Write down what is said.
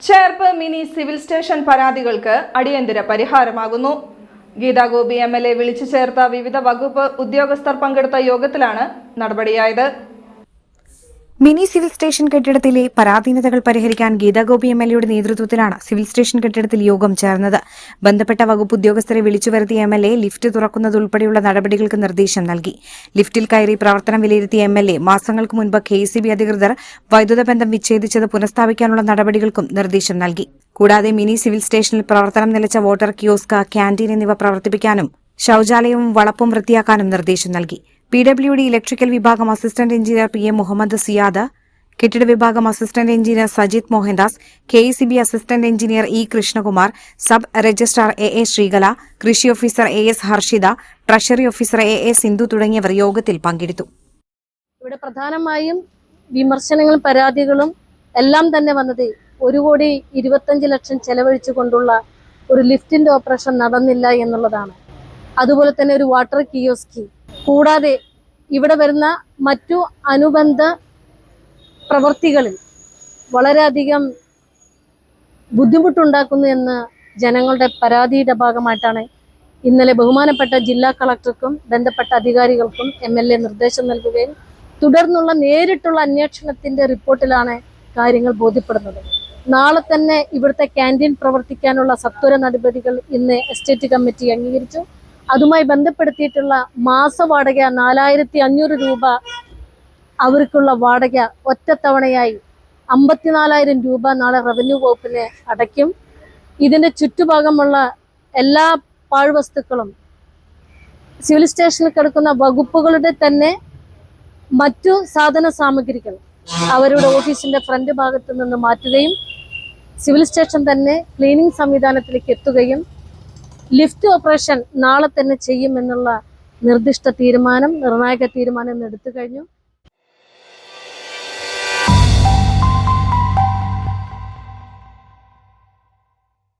Cherpu mini civil station പരാതികൾക്ക് അടിയന്തര പരിഹാരമാകുന്നു. Gita Gopi MLA വിളിച്ചു ചേർത്ത വിവിധ വകുപ്പ് ഉദ്യോഗസ്ഥർ പങ്കെടുത്ത യോഗത്തിലാണ് നടപടിയായത്. മിനി സിവിൽ സ്റ്റേഷൻ കെട്ടിടത്തിലെ പരാധീനതകൾ പരിഹരിക്കാൻ ഗീതാ ഗോപി MLAയുടെ നേതൃത്വത്തിലാണ് സിവിൽ സ്റ്റേഷൻ കെട്ടിടത്തിൽ യോഗം ചേർന്നത്. ബന്ധപ്പെട്ട വകുപ്പ് ഉദ്യോഗസ്ഥരെ വിളിച്ചുവരുത്തിയ MLA ലിഫ്റ്റ് തുറക്കുന്നതുൾപ്പെടെയുള്ള നടപടികൾക്ക് നിർദ്ദേശം നൽകി. ലിഫ്റ്റിൽ കയറി പ്രവർത്തനം വിലയിരുത്തിയ MLA മാസങ്ങൾക്ക് മുൻപ് KECB അധികൃതർ വൈദ്യുത ബന്ധം വിച്ഛേദിച്ചത് പുനഃസ്ഥാപിക്കാനുള്ള നടപടികൾക്കും നിർദ്ദേശം നൽകി. കൂടാതെ മിനി സിവിൽ സ്റ്റേഷനിൽ പ്രവർത്തനം നിലച്ച വാട്ടർ കിയോസ്ക്, ക്യാന്റീൻ എന്നിവ പ്രവർത്തിപ്പിക്കാനും ശൌചാലയവും വളപ്പും വൃത്തിയാക്കാനും നിർദ്ദേശം നൽകി. PWD ഇലക്ട്രിക്കൽ വിഭാഗം assistant engineer PM Muhammad Siyad, കെട്ടിട വിഭാഗം assistant engineer Sajith Mohandas, KECB assistant engineer E Krishnakumar, sub registrar AA Sreekala, കൃഷി officer AS Harshitha, treasury officer AA Sindhu തുടങ്ങിയവർ യോഗത്തിൽ പങ്കെടുത്തു. ഇവിടെ പ്രധാനമായും വിമർശനങ്ങളും പരാതികളും എല്ലാം തന്നെ വന്നത് 1,25,00,000 ചെലവഴിച്ചുകൊണ്ടുള്ള ഒരു ലിഫ്റ്റിന്റെ ഓപ്പറേഷൻ നടന്നില്ല എന്നുള്ളതാണ്. അതുപോലെ തന്നെ ഒരു വാട്ടർ കിയോസ്കി, കൂടാതെ ഇവിടെ വരുന്ന മറ്റു അനുബന്ധ പ്രവൃത്തികളിൽ വളരെയധികം ബുദ്ധിമുട്ടുണ്ടാക്കുന്നു എന്ന് ജനങ്ങളുടെ പരാതിയുടെ ഭാഗമായിട്ടാണ് ഇന്നലെ ബഹുമാനപ്പെട്ട ജില്ലാ കളക്ടർക്കും ബന്ധപ്പെട്ട അധികാരികൾക്കും MLA നിർദ്ദേശം നൽകുകയും തുടർന്നുള്ള നേരിട്ടുള്ള അന്വേഷണത്തിന്റെ റിപ്പോർട്ടിലാണ് കാര്യങ്ങൾ ബോധ്യപ്പെടുന്നത്. നാളെ തന്നെ ഇവിടുത്തെ ക്യാൻറ്റീൻ പ്രവർത്തിക്കാനുള്ള സത്വര നടപടികൾ ഇന്ന് എസ്റ്റേറ്റ് കമ്മിറ്റി അംഗീകരിച്ചു. അതുമായി ബന്ധപ്പെടുത്തിയിട്ടുള്ള മാസവാടക 4,500 രൂപ അവർക്കുള്ള വാടക ഒറ്റത്തവണയായി 54,000 രൂപ നാളെ റവന്യൂ വകുപ്പിന് അടയ്ക്കും. ഇതിൻ്റെ ചുറ്റുഭാഗമുള്ള എല്ലാ പാഴ്വസ്തുക്കളും സിവിൽ സ്റ്റേഷനിൽ കിടക്കുന്ന വകുപ്പുകളുടെ തന്നെ മറ്റു സാധന സാമഗ്രികൾ അവരുടെ ഓഫീസിന്റെ ഫ്രണ്ട് ഭാഗത്ത് നിന്ന് മാറ്റുകയും സിവിൽ സ്റ്റേഷൻ തന്നെ ക്ലീനിങ് സംവിധാനത്തിലേക്ക് എത്തുകയും ലിഫ്റ്റ് ഓപ്പറേഷൻ നാളെ തന്നെ ചെയ്യുമെന്നുള്ള നിർദ്ദിഷ്ട തീരുമാനം, നിർണായക തീരുമാനം എടുത്തു കഴിഞ്ഞു.